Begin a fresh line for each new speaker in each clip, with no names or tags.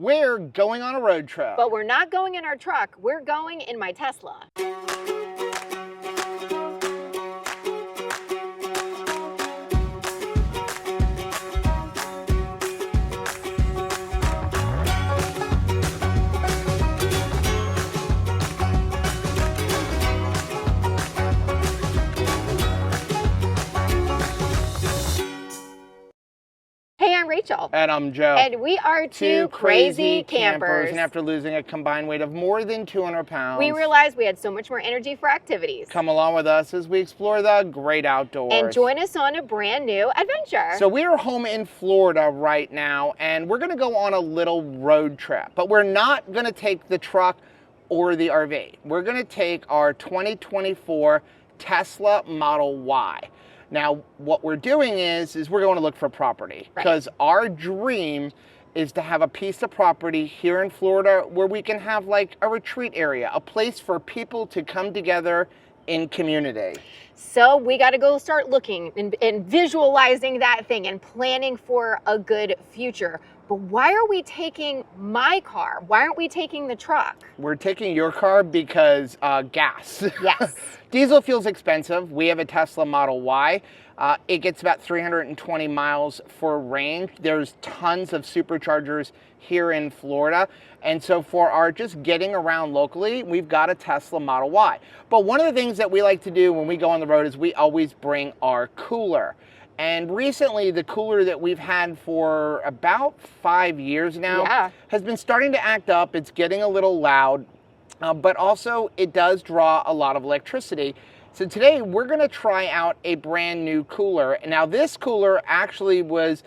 We're going on a road trip.
But we're not going in our truck, we're going in my Tesla. Hey, I'm Rachel.
And I'm Joe.
And we are two crazy campers.
And after losing a combined weight of more than 200 pounds,
we realized we had so much more energy for activities.
Come along with us as we explore the great outdoors.
And join us on a brand new adventure.
So we are home in Florida right now, and we're going to go on a little road trip. But we're not going to take the truck or the RV. We're going to take our 2024 Tesla Model Y. Now, what we're doing is we're going to look for property, because our dream is to have a piece of property here in Florida where we can have like a retreat area, a place for people to come together in community.
So we got to go start looking and visualizing that thing and planning for a good future. But why are we taking my car? Why aren't we taking the truck?
We're taking your car because gas.
Yes.
Diesel fuel's expensive. We have a Tesla Model Y. It gets about 320 miles for range. There's tons of superchargers here in Florida. And so for our just getting around locally, we've got a Tesla Model Y. But one of the things that we like to do when we go on the road is we always bring our cooler. And recently, the cooler that we've had for about 5 years now has been starting to act up. It's getting a little loud, but also it does draw a lot of electricity. So today we're going to try out a brand new cooler. Now this cooler actually was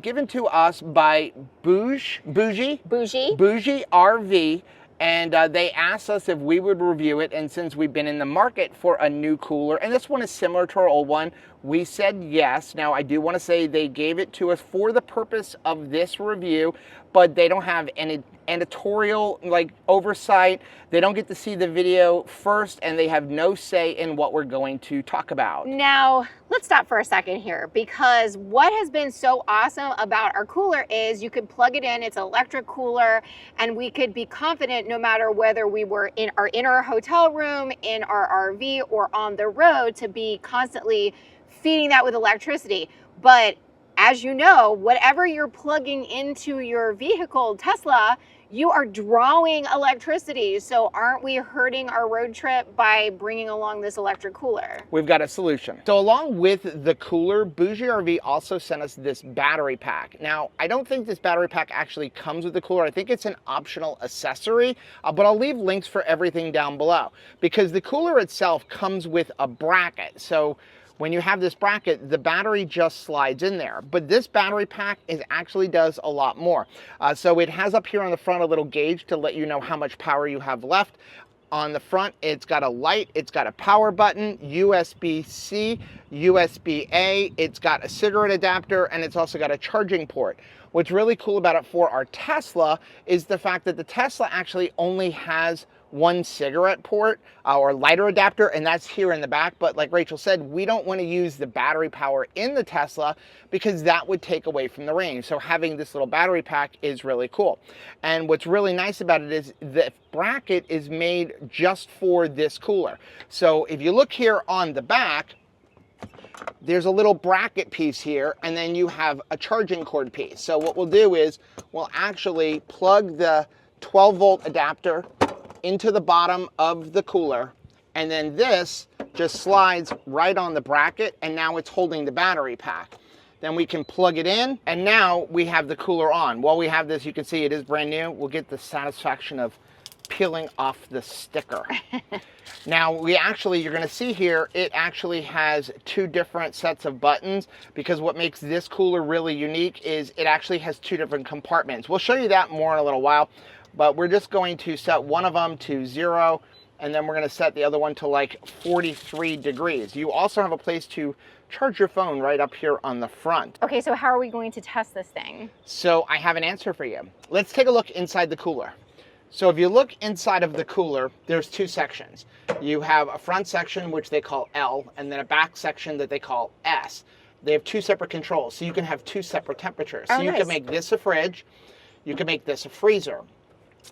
given to us by bougie RV. And they asked us if we would review it, and since we've been in the market for a new cooler, and this one is similar to our old one, we said yes. Now I do want to say they gave it to us for the purpose of this review, but they don't have any editorial oversight. They don't get to see the video first, and they have no say in what we're going to talk about.
Now, let's stop for a second here, because what has been so awesome about our cooler is you could plug it in, it's an electric cooler, and we could be confident no matter whether we were in our hotel room, in our RV, or on the road to be constantly feeding that with electricity. But as you know, whatever you're plugging into your vehicle, Tesla, you are drawing electricity. So aren't we hurting our road trip by bringing along this electric cooler?
We've got a solution. So along with the cooler, BougeRV also sent us this battery pack. Now, I don't think this battery pack actually comes with the cooler. I think it's an optional accessory, but I'll leave links for everything down below, because the cooler itself comes with a bracket. So when you have this bracket, the battery just slides in there. But this battery pack actually does a lot more. So it has up here on the front a little gauge to let you know how much power you have left. On the front, it's got a light, it's got a power button, USB-C, USB-A, it's got a cigarette adapter, and it's also got a charging port. What's really cool about it for our Tesla is the fact that the Tesla actually only has one cigarette port or lighter adapter, and that's here in the back. But like Rachel said, we don't want to use the battery power in the Tesla because that would take away from the range. So having this little battery pack is really cool. And what's really nice about it is the bracket is made just for this cooler. So if you look here on the back, there's a little bracket piece here, and then you have a charging cord piece. So what we'll do is we'll actually plug the 12-volt adapter into the bottom of the cooler, and then this just slides right on the bracket, and now it's holding the battery pack. Then we can plug it in, and now we have the cooler on. While we have this, you can see it is brand new. We'll get the satisfaction of peeling off the sticker. Now you're gonna see here, it actually has two different sets of buttons, because what makes this cooler really unique is it actually has two different compartments. We'll show you that more in a little while, but we're just going to set one of them to 0, and then we're going to set the other one to like 43 degrees. You also have a place to charge your phone right up here on the front.
Okay, so how are we going to test this thing?
So I have an answer for you. Let's take a look inside the cooler. So if you look inside of the cooler, there's two sections. You have a front section, which they call L, and then a back section that they call S. They have two separate controls, so you can have two separate temperatures. So you can make this a fridge, you can make this a freezer.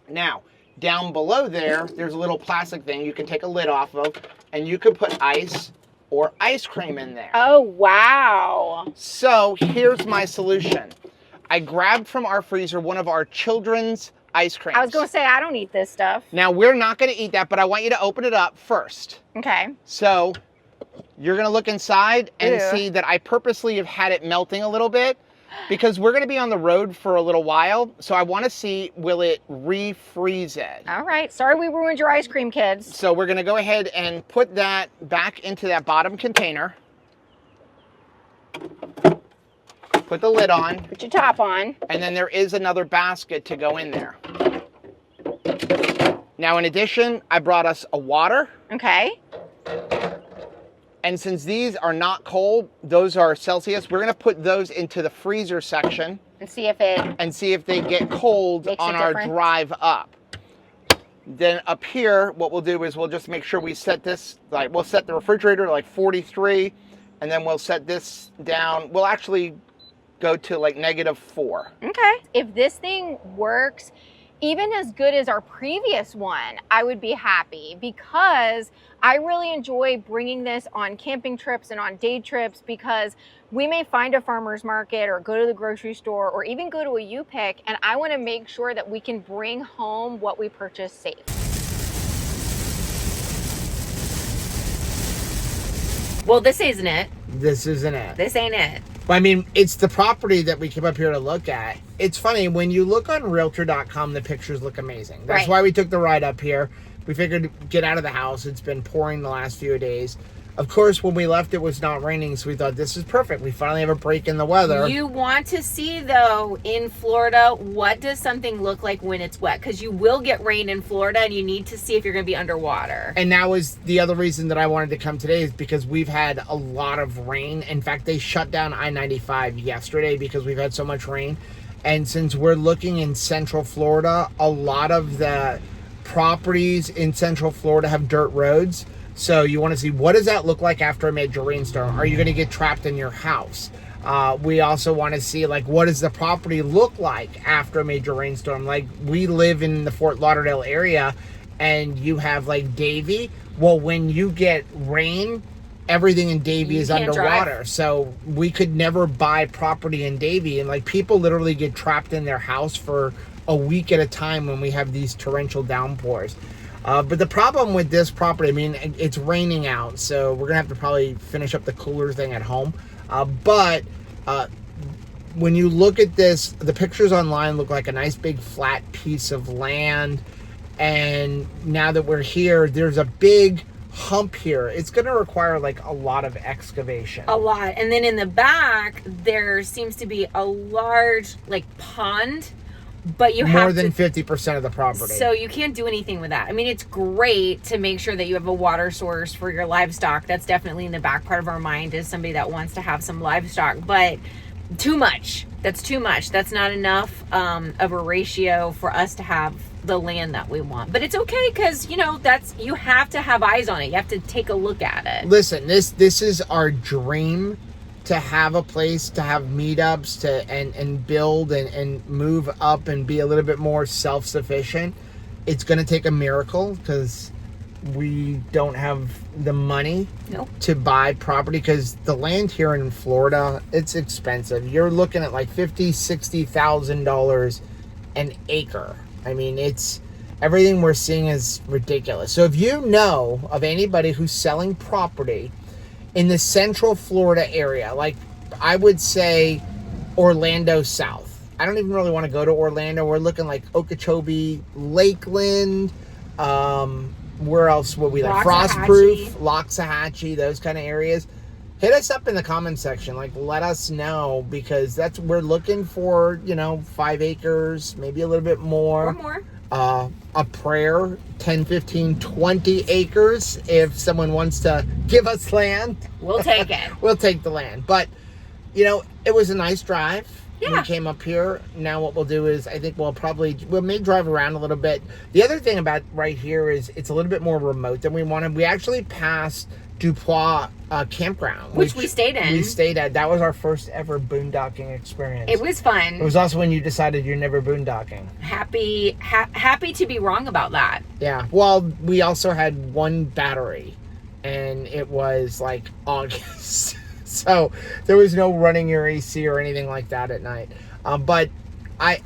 Now, down below there's a little plastic thing you can take a lid off of, and you can put ice or ice cream in there.
Oh, wow.
So here's my solution. I grabbed from our freezer one of our children's ice creams.
I was going to say, I don't eat this stuff.
Now, we're not going to eat that, but I want you to open it up first.
Okay.
So you're going to look inside and
Ew.
see that I purposely have had it melting a little bit because we're going to be on the road for a little while. So I want to see, will it refreeze it?
All right. Sorry we ruined your ice cream, kids.
So we're going to go ahead and put that back into that bottom container. Put the lid on.
Put your top on.
And then there is another basket to go in there. Now, in addition, I brought us a water.
Okay.
And since these are not cold, those are Celsius, we're going to put those into the freezer section.
And see if
they get cold on our drive up. Then up here, what we'll do is we'll just make sure we set this, we'll set the refrigerator to like 43, and then we'll set this down. We'll actually go to like -4.
Okay. If this thing works even as good as our previous one, I would be happy, because I really enjoy bringing this on camping trips and on day trips, because we may find a farmer's market or go to the grocery store or even go to a U-Pick, and I want to make sure that we can bring home what we purchase safe. Well, this isn't it.
This isn't it.
This ain't it.
I mean, it's the property that we came up here to look at. It's funny, when you look on realtor.com, the pictures look amazing. That's why we took the ride up here. We figured get out of the house. It's been pouring the last few days. Of course, when we left, it was not raining, so we thought this is perfect. We finally have a break in the weather.
You want to see, though, in Florida, what does something look like when it's wet? Because you will get rain in Florida, and you need to see if you're going to be underwater.
And that was the other reason that I wanted to come today, is because we've had a lot of rain. In fact, they shut down I-95 yesterday because we've had so much rain. And since we're looking in Central Florida, a lot of the properties in Central Florida have dirt roads. So you want to see, what does that look like after a major rainstorm? Are you going to get trapped in your house? We also want to see, like, what does the property look like after a major rainstorm? Like, we live in the Fort Lauderdale area, and you have, like, Davie. Well, when you get rain, everything in Davie is underwater. Drive. So we could never buy property in Davie. And, like, people literally get trapped in their house for a week at a time when we have these torrential downpours. But the problem with this property, I mean, it's raining out, so we're going to have to probably finish up the cooler thing at home. But when you look at this, the pictures online look like a nice big flat piece of land. And now that we're here, there's a big hump here. It's going to require like a lot of excavation.
A lot. And then in the back, there seems to be a large like pond. But you have
more than 50% of the property.
So you can't do anything with that. I mean, it's great to make sure that you have a water source for your livestock. That's definitely in the back part of our mind as somebody that wants to have some livestock. But too much. That's too much. That's not enough of a ratio for us to have the land that we want. But it's okay, because, you know, you have to have eyes on it. You have to take a look at it.
Listen, this is our dream, to have a place to have meetups and build and move up and be a little bit more self-sufficient. It's going to take a miracle, because we don't have the money to buy property, because the land here in Florida, it's expensive. You're looking at like $50,000-$60,000 an acre. I mean, everything we're seeing is ridiculous. So if you know of anybody who's selling property in the Central Florida area, like I would say Orlando South. I don't even really want to go to Orlando. We're looking like Okeechobee, Lakeland. Where else would we like? Frostproof, Loxahatchee, those kind of areas. Hit us up in the comment section. Like, let us know, because we're looking for, 5 acres, maybe a little bit more.
Or more.
A prayer, 10, 15, 20 acres. If someone wants to give us land,
we'll take it.
We'll take the land. But, it was a nice drive. We came up here. Now what we'll do is I think we may drive around a little bit. The other thing about right here is it's a little bit more remote than we wanted. We actually passed Dupois campground,
which we stayed in.
We stayed at. That was our first ever boondocking experience.
It was fun.
It was also when you decided you're never boondocking.
Happy to be wrong about that.
Yeah. Well, we also had one battery, and it was like August. So there was no running your AC or anything like that at night. But I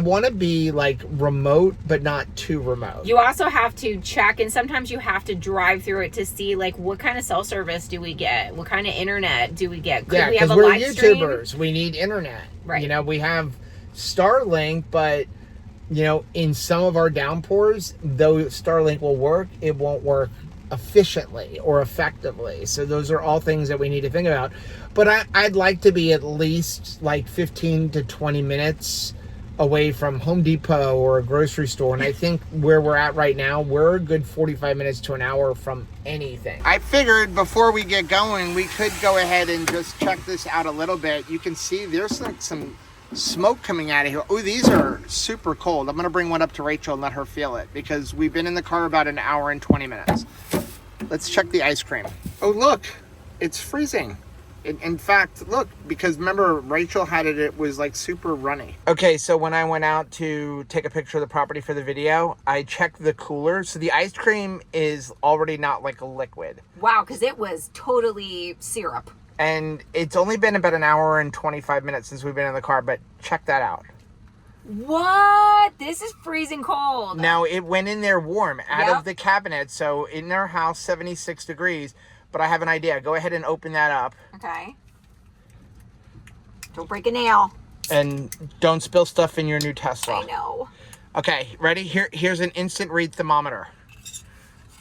want to be like remote, but not too remote.
You also have to check, and sometimes you have to drive through it to see like what kind of cell service do we get? What kind of internet do we get? Could we have a
we're
live
YouTubers.
Stream?
We need internet.
Right.
You know, we have Starlink, but you know, in some of our downpours, though Starlink will work, it won't work efficiently or effectively. So those are all things that we need to think about. But I'd like to be at least like 15 to 20 minutes away from Home Depot or a grocery store. And I think where we're at right now, we're a good 45 minutes to an hour from anything. I figured before we get going, we could go ahead and just check this out a little bit. You can see there's like some smoke coming out of here. Oh, these are super cold. I'm going to bring one up to Rachel and let her feel it because we've been in the car about an hour and 20 minutes. Let's check the ice cream. Oh, look, it's freezing. In fact, look, because remember Rachel had it was like super runny. Okay, so when I went out to take a picture of the property for the video, I checked the cooler. So the ice cream is already not like a liquid.
Wow, because it was totally syrup.
And it's only been about an hour and 25 minutes since we've been in the car, but check that out.
What? This is freezing cold.
Now, it went in there warm out of the cabinet. So in our house, 76 degrees. But I have an idea. Go ahead and open that up.
Okay. Don't break a nail.
And don't spill stuff in your new Tesla.
I know.
Okay, ready? Here's an instant read thermometer.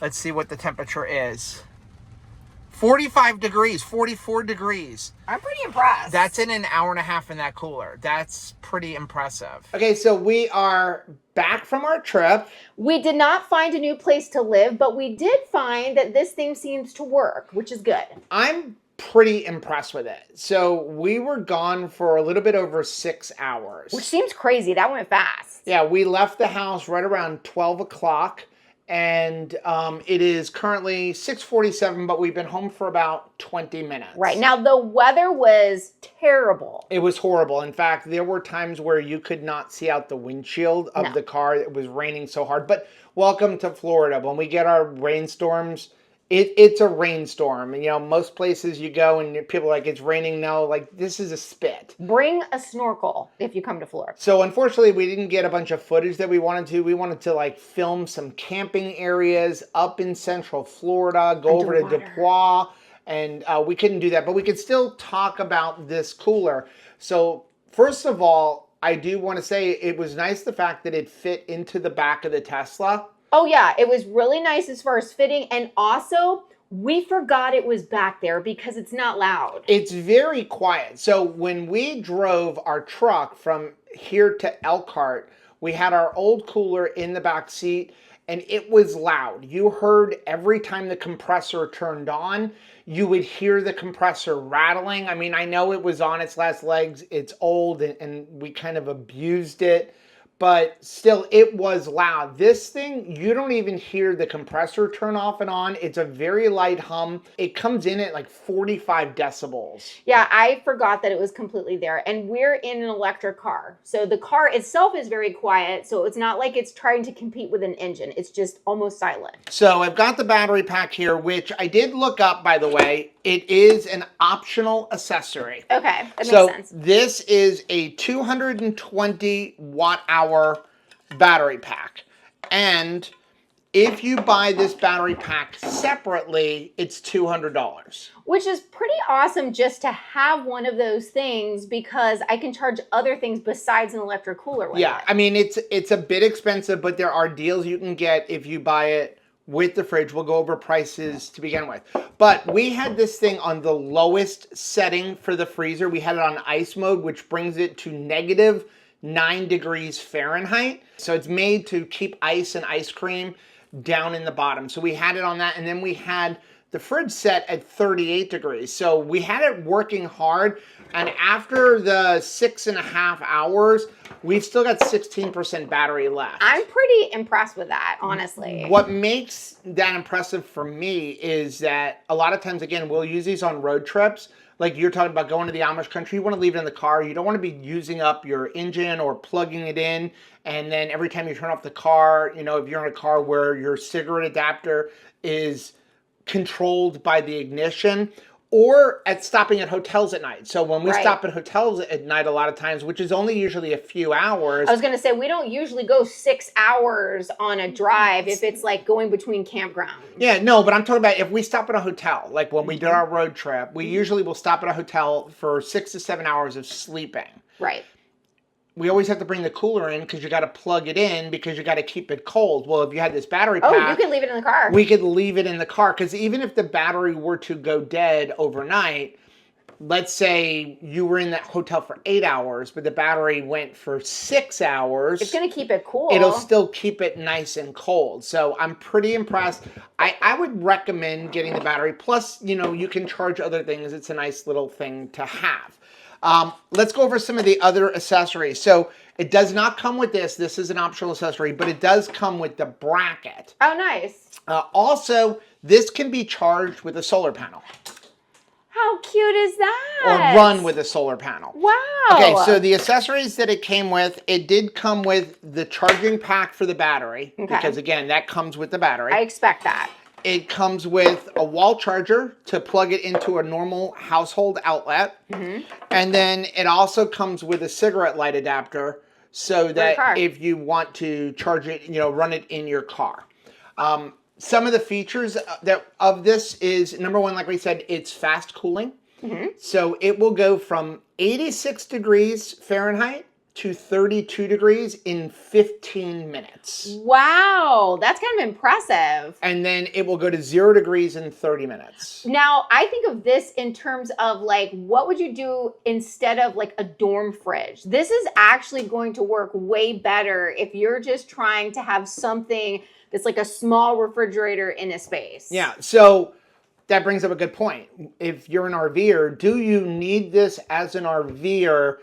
Let's see what the temperature is. 45 degrees, 44 degrees.
I'm pretty impressed.
That's in an hour and a half in that cooler. That's pretty impressive. Okay, so we are back from our trip.
We did not find a new place to live, but we did find that this thing seems to work, which is good.
I'm pretty impressed with it. So we were gone for a little bit over 6 hours.
Which seems crazy. That went fast.
Yeah, we left the house right around 12 o'clock. And it is currently 6:47, but we've been home for about 20 minutes.
Right. Now, the weather was terrible.
It was horrible. In fact, there were times where you could not see out the windshield of the car. It was raining so hard. But welcome to Florida. When we get our rainstorms, it's a rainstorm. And, you know, most places you go and people are like, it's raining. No, like, this is a spit.
Bring a snorkel if you come to Florida.
So, unfortunately, we didn't get a bunch of footage that we wanted to. We wanted to, like, film some camping areas up in Central Florida, go over to Dupois, and we couldn't do that. But we could still talk about this cooler. So, first of all, I do want to say it was nice the fact that it fit into the back of the Tesla.
Oh, yeah. It was really nice as far as fitting. And also, we forgot it was back there because it's not loud.
It's very quiet. So when we drove our truck from here to Elkhart, we had our old cooler in the back seat and it was loud. You heard every time the compressor turned on, you would hear the compressor rattling. I mean, I know it was on its last legs. It's old and we kind of abused it. But still, it was loud. This thing, you don't even hear the compressor turn off and on. It's a very light hum. It comes in at like 45 decibels.
Yeah, I forgot that it was completely there. And we're in an electric car. So the car itself is very quiet. So it's not like it's trying to compete with an engine. It's just almost silent.
So I've got the battery pack here, which I did look up, by the way. It is an optional accessory.
Okay, that makes sense.
This is a 220 watt hour battery pack. And if you buy this battery pack separately, it's $200.
Which is pretty awesome just to have one of those things because I can charge other things besides an electric cooler with it.
I mean, it's a bit expensive, but there are deals you can get if you buy it with the fridge. We'll go over prices to begin with. But we had this thing on the lowest setting for the freezer. We had it on ice mode, which brings it to -9 degrees Fahrenheit. So it's made to keep ice and ice cream down in the bottom. So we had it on that. And then we had the fridge set at 38 degrees. So we had it working hard. And after the 6.5 hours, we've still got 16% battery left.
I'm pretty impressed with that, honestly.
What makes that impressive for me is that a lot of times, again, we'll use these on road trips. Like you're talking about going to the Amish country, you want to leave it in the car. You don't want to be using up your engine or plugging it in. And then every time you turn off the car, you know, if you're in a car where your cigarette adapter is controlled by the ignition, or at stopping at hotels at night. So when we stop at hotels at night a lot of times, which is only usually a few hours.
I was going to say, we don't usually go 6 hours on a drive if it's like going between campgrounds.
Yeah, no, but I'm talking about if we stop at a hotel, like when we did our road trip, we usually will stop at a hotel for 6 to 7 hours of sleeping.
Right.
We always have to bring the cooler in because you got to plug it in because you got to keep it cold. Well, if you had this battery pack,
you can leave it in the car.
We could leave it in the car because even if the battery were to go dead overnight, let's say you were in that hotel for 8 hours, but the battery went for 6 hours.
It's going to keep it cool.
It'll still keep it nice and cold. So I'm pretty impressed. I would recommend getting the battery. Plus, you know, you can charge other things. It's a nice little thing to have. Let's go over some of the other accessories. So it does not come with this. This is an optional accessory, but it does come with the bracket.
Oh, nice.
Also, this can be charged with a solar panel.
How cute is that?
Or run with a solar panel.
Wow.
Okay, so the accessories that it came with, it did come with the charging pack for the battery. Okay. Because again, that comes with the battery.
I expect that.
It comes with a wall charger to plug it into a normal household outlet. And then it also comes with a cigarette light adapter so that if you want to charge it, you know, run it in your car. Some of the features of this is, number one, like we said, it's fast cooling. So it will go from 86 degrees Fahrenheit to 32 degrees in 15 minutes.
Wow, that's kind of impressive.
And then it will go to 0 degrees in 30 minutes.
Now, I think of this in terms of like, what would you do instead of like a dorm fridge? This is actually going to work way better if you're just trying to have something that's like a small refrigerator in a space.
Yeah, so that brings up a good point. If you're an RVer, do you need this as an RVer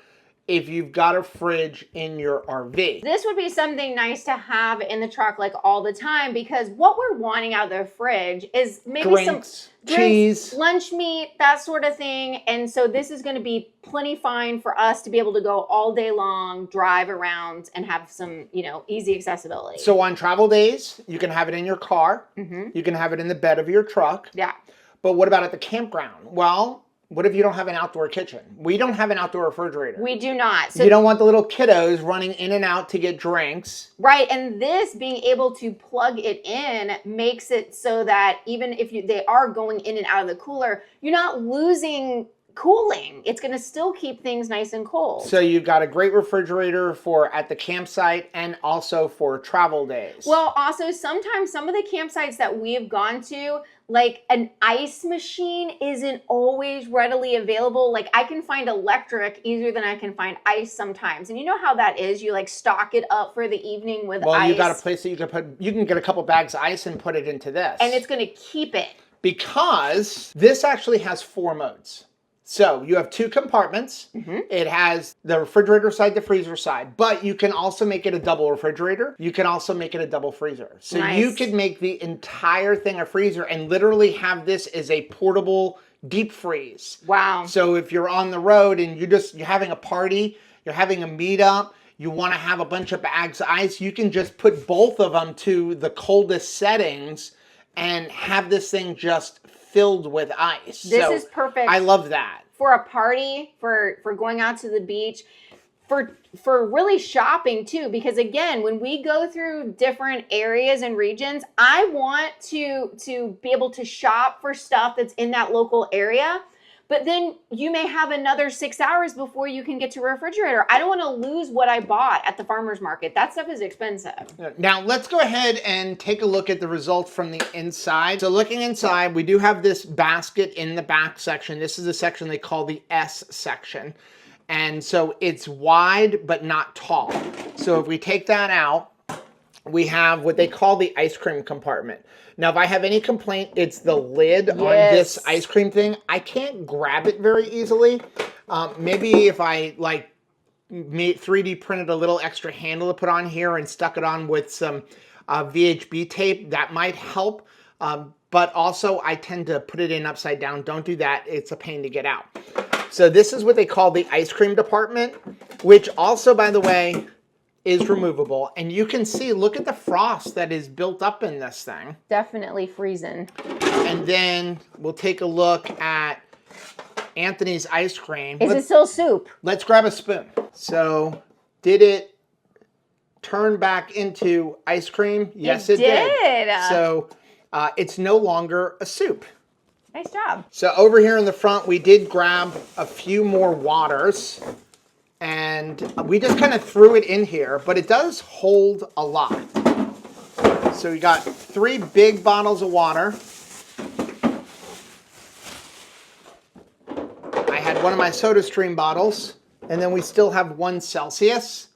if you've got a fridge in your RV?
This would be something nice to have in the truck like all the time, because what we're wanting out of the fridge is maybe
drinks, cheese,
lunch meat, that sort of thing. And so this is going to be plenty fine for us to be able to go all day long, drive around, and have some, you know, easy accessibility.
So on travel days, you can have it in your car. You can have it in the bed of your truck.
Yeah.
But what about at the campground? Well, what if you don't have an outdoor kitchen? We don't have an outdoor refrigerator.
We do not. So
you don't want the little kiddos running in and out to get drinks.
Right, and this being able to plug it in makes it so that even if they are going in and out of the cooler, you're not losing cooling. It's going to still keep things nice and cold.
So you've got a great refrigerator for at the campsite and also for travel days.
Well, also sometimes some of the campsites that we've gone to, like an ice machine isn't always readily available. Like I can find electric easier than I can find ice sometimes. And you know how that is. You like stock it up for the evening with ice.
Well, you got a place that you can get a couple bags of ice and put it into this.
And it's going to keep it.
Because this actually has 4 modes. So you have 2 compartments. It has the refrigerator side, the freezer side, but you can also make it a double refrigerator. You can also make it a double freezer. So you could make the entire thing a freezer and literally have this as a portable deep freeze.
Wow.
So if you're on the road and you're having a party, you're having a meetup, you want to have a bunch of bags of ice, you can just put both of them to the coldest settings and have this thing just filled with ice.
This is perfect.
I love that.
For a party, for going out to the beach, for really shopping too, because again, when we go through different areas and regions, I want to be able to shop for stuff that's in that local area. But then you may have another 6 hours before you can get to a refrigerator. I don't want to lose what I bought at the farmer's market. That stuff is expensive.
Now, let's go ahead and take a look at the results from the inside. So looking inside, we do have this basket in the back section. This is the section they call the S section. And so it's wide, but not tall. So if we take that out, we have what they call the ice cream compartment. Now, if I have any complaint, it's the lid on this ice cream thing. I can't grab it very easily. Maybe if I like 3D printed a little extra handle to put on here and stuck it on with some VHB tape, that might help. But also, I tend to put it in upside down. Don't do that. It's a pain to get out. So this is what they call the ice cream department, which also, by the way, is removable. And you can see, look at the frost that is built up in this thing.
Definitely freezing.
And then we'll take a look at Anthony's ice cream.
Is it still soup?
Let's grab a spoon. So, did it turn back into ice cream? Yes, it did. So, it's no longer a soup.
Nice job.
So over here in the front, we did grab a few more waters, and we just kind of threw it in here, but it does hold a lot. So we got 3 big bottles of water. I had one of my SodaStream bottles, and then we still have 1 Celsius.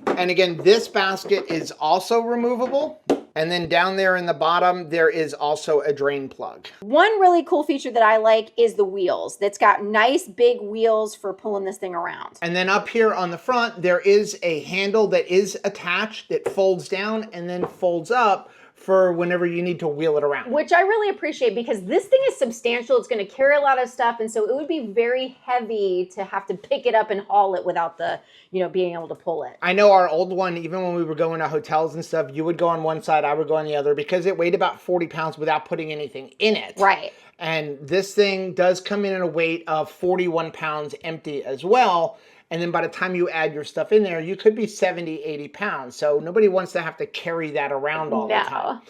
And again, this basket is also removable. And then down there in the bottom, there is also a drain plug.
One really cool feature that I like is the wheels. That's got nice big wheels for pulling this thing around.
And then up here on the front, there is a handle that is attached that folds down and then folds up for whenever you need to wheel it around.
Which I really appreciate because this thing is substantial. It's going to carry a lot of stuff. And so it would be very heavy to have to pick it up and haul it without the, being able to pull it.
I know our old one, even when we were going to hotels and stuff, you would go on one side, I would go on the other because it weighed about 40 pounds without putting anything in it.
Right.
And this thing does come in at a weight of 41 pounds empty as well. And then by the time you add your stuff in there, you could be 70, 80 pounds. So nobody wants to have to carry that around all the time.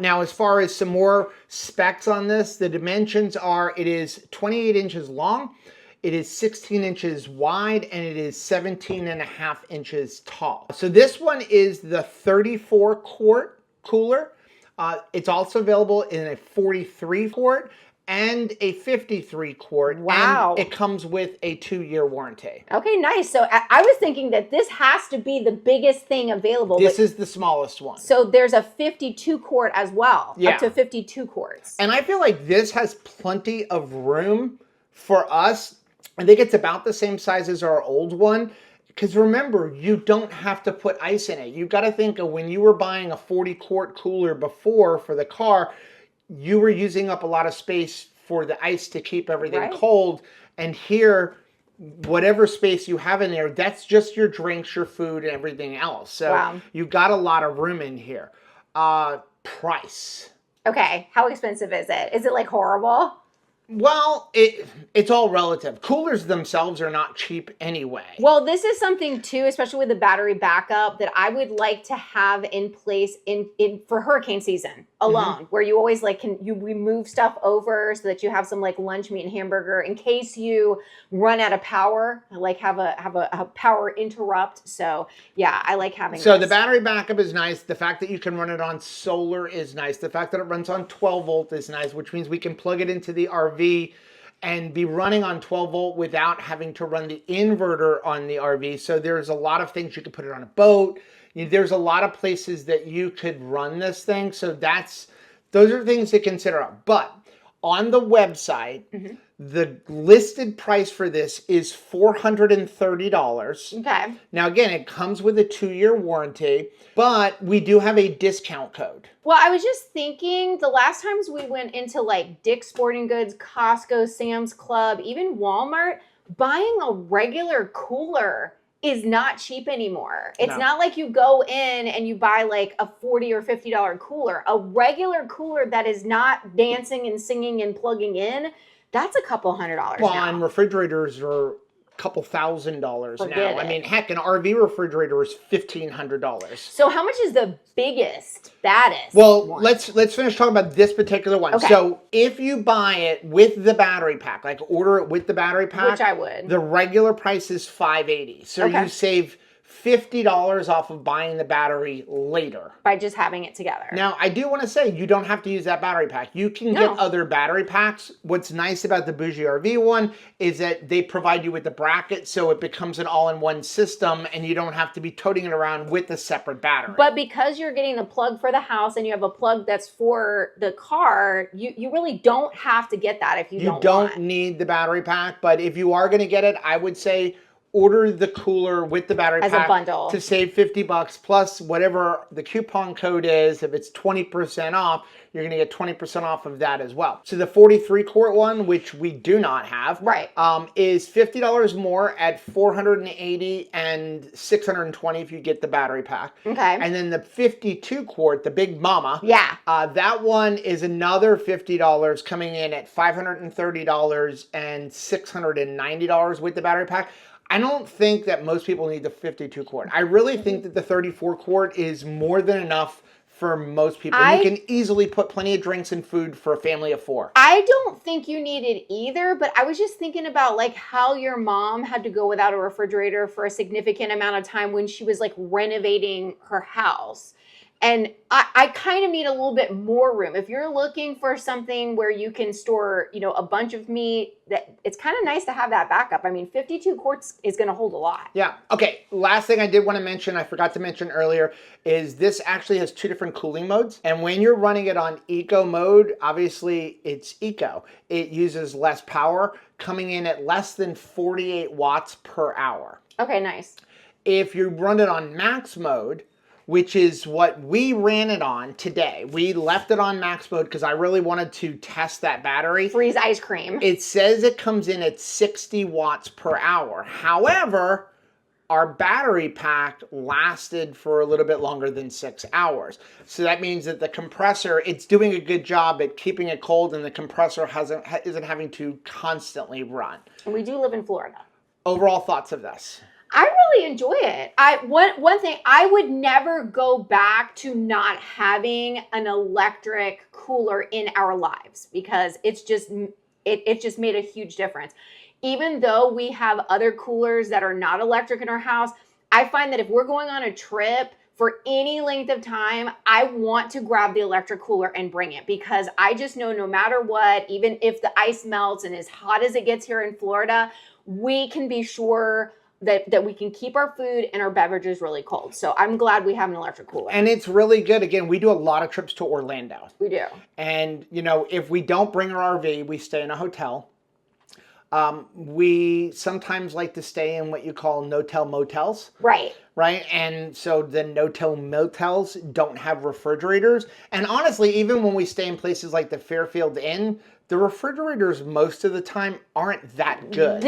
Now, as far as some more specs on this, the dimensions are, it is 28 inches long, it is 16 inches wide, and it is 17.5 inches tall. So this one is the 34 quart cooler. It's also available in a 43 quart. And a 53 quart.
Wow.
And it comes with a 2-year warranty.
Okay, nice. So I was thinking that this has to be the biggest thing available.
This is the smallest one.
So there's a 52 quart as well.
Yeah.
Up to 52 quarts.
And I feel like this has plenty of room for us. I think it's about the same size as our old one. Because remember, you don't have to put ice in it. You've got to think of when you were buying a 40 quart cooler before for the car, you were using up a lot of space for the ice to keep everything cold. And here, whatever space you have in there, that's just your drinks, your food, and everything else. So you've got a lot of room in here. Price.
Okay, how expensive is it? Is it like horrible?
Well, it's all relative. Coolers themselves are not cheap anyway.
Well, this is something too, especially with the battery backup, that I would like to have in place in for hurricane season alone, where you always you remove stuff over so that you have some like lunch meat and hamburger in case you run out of power. Like have a power interrupt. So yeah, I like having.
So the battery backup is nice. The fact that you can run it on solar is nice. The fact that it runs on 12 volt is nice, which means we can plug it into the RV and be running on 12 volt without having to run the inverter on the RV. So there's a lot of things. You could put it on a boat. There's a lot of places that you could run this thing. So those are things to consider. But on the website, the listed price for this is $430.
Okay.
Now, again, it comes with a 2-year warranty, but we do have a discount code.
Well, I was just thinking the last times we went into like Dick's Sporting Goods, Costco, Sam's Club, even Walmart, buying a regular cooler is not cheap anymore. It's not like you go in and you buy like a $40 or $50 cooler. A regular cooler that is not dancing and singing and plugging in, that's a couple $100
well,
now.
And refrigerators are a couple $1,000 now. I mean, heck, an RV refrigerator is $1,500.
So how much is the biggest, baddest
Well,
one?
let's finish talking about this particular one.
Okay.
So if you buy it with the battery pack, like order it with the battery pack,
which I would,
the regular price is $580. So you save $50 off of buying the battery later.
By just having it together.
Now, I do want to say you don't have to use that battery pack. You can get other battery packs. What's nice about the BougeRV one is that they provide you with the bracket, so it becomes an all-in-one system, and you don't have to be toting it around with a separate battery.
But because you're getting the plug for the house and you have a plug that's for the car, you really don't have to get that if you don't want.
You don't need the battery pack, but if you are going to get it, I would say order the cooler with the battery pack
as a bundle
to save $50 plus whatever the coupon code is. If it's 20% off, you're going to get 20% off of that as well. So the 43 quart one, which we do not have, is $50 more at $480 and $620 if you get the battery pack.
Okay.
And then the 52 quart, the big mama, that one is another $50 coming in at $530 and $690 with the battery pack. I don't think that most people need the 52 quart. I really think that the 34 quart is more than enough for most people. You can easily put plenty of drinks and food for a family of 4.
I don't think you need it either, but I was just thinking about like how your mom had to go without a refrigerator for a significant amount of time when she was like renovating her house. And I kind of need a little bit more room. If you're looking for something where you can store, you know, a bunch of meat, that it's kind of nice to have that backup. I mean, 52 quarts is going to hold a lot.
Yeah. Okay. Last thing I did want to mention, I forgot to mention earlier, is this actually has 2 different cooling modes. And when you're running it on eco mode, obviously it's eco. It uses less power, coming in at less than 48 watts per hour.
Okay, nice.
If you run it on max mode, which is what we ran it on today. We left it on max mode because I really wanted to test that battery.
Freeze ice cream.
It says it comes in at 60 watts per hour. However, our battery pack lasted for a little bit longer than 6 hours. So that means that the compressor, it's doing a good job at keeping it cold, and the compressor isn't having to constantly run.
And we do live in Florida.
Overall thoughts of this?
I really enjoy it. One thing, I would never go back to not having an electric cooler in our lives because it's just it just made a huge difference. Even though we have other coolers that are not electric in our house, I find that if we're going on a trip for any length of time, I want to grab the electric cooler and bring it because I just know no matter what, even if the ice melts and as hot as it gets here in Florida, we can be sure that we can keep our food and our beverages really cold. So I'm glad we have an electric cooler.
And it's really good. Again, we do a lot of trips to Orlando.
We do.
And, you know, if we don't bring our RV, we stay in a hotel. We sometimes like to stay in what you call no-tell motels.
Right.
Right? And so the no-tell motels don't have refrigerators. And honestly, even when we stay in places like the Fairfield Inn, the refrigerators most of the time aren't that good.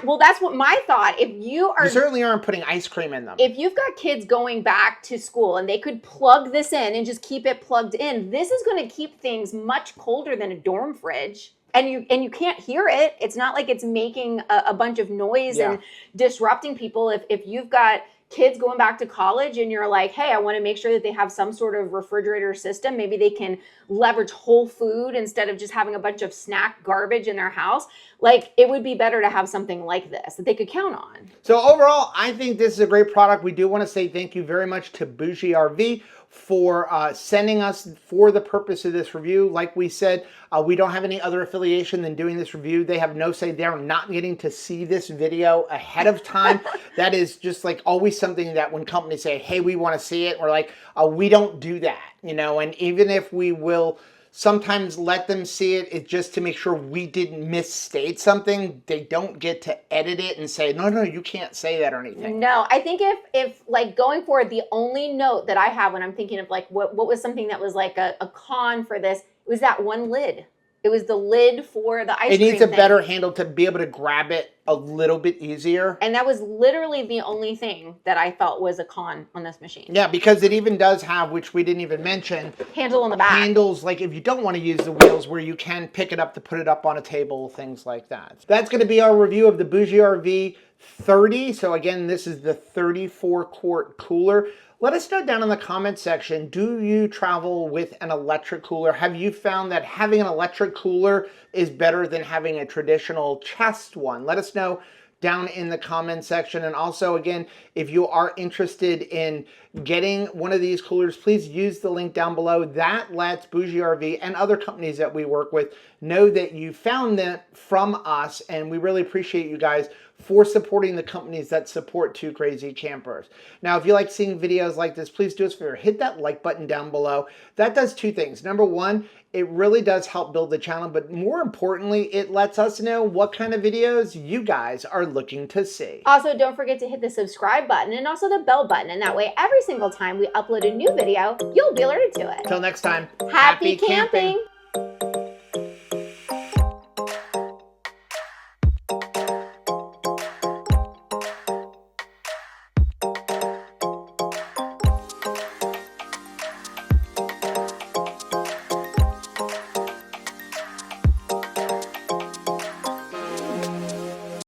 Well, that's what my thought. If you
certainly aren't putting ice cream in them.
If you've got kids going back to school and they could plug this in and just keep it plugged in, this is going to keep things much colder than a dorm fridge. And you can't hear it. It's not like it's making a bunch of noise and disrupting people. If you've got kids going back to college and you're like, hey, I want to make sure that they have some sort of refrigerator system. Maybe they can leverage whole food instead of just having a bunch of snack garbage in their house. Like, it would be better to have something like this that they could count on.
So overall, I think this is a great product. We do want to say thank you very much to BougeRV for sending us for the purpose of this review. Like we said, we don't have any other affiliation than doing this review. They have no say. They're not getting to see this video ahead of time. That is just like always something that when companies say, hey, we want to see it, we're like, we don't do that, you know. And even if we will sometimes let them see it, it's just to make sure we didn't misstate something. They don't get to edit it and say, no, you can't say that or anything.
No, I think if like going forward, the only note that I have when I'm thinking of like what was something that was like a con for this, was that one lid. It was the lid for the ice cream.
It needs a better handle to be able to grab it a little bit easier.
And that was literally the only thing that I felt was a con on this machine.
Yeah, because it even does have, which we didn't even mention,
handle on the back.
Handles, like if you don't want to use the wheels, where you can pick it up to put it up on a table, things like that. That's going to be our review of the BougeRV 30. So again, this is the 34 quart cooler. Let us know down in the comment section, do you travel with an electric cooler? Have you found that having an electric cooler is better than having a traditional chest one? Let us know down in the comment section. And also, again, if you are interested in getting one of these coolers, please use the link down below. That lets BougeRV and other companies that we work with know that you found them from us, and we really appreciate you guys for supporting the companies that support Two Crazy Campers. Now, if you like seeing videos like this, please do us a favor, hit that like button down below. That does two things. Number one, it really does help build the channel, but more importantly, it lets us know what kind of videos you guys are looking to see.
Also, don't forget to hit the subscribe button and also the bell button, and that way every single time we upload a new video, you'll be alerted to it.
Till next time,
Happy camping!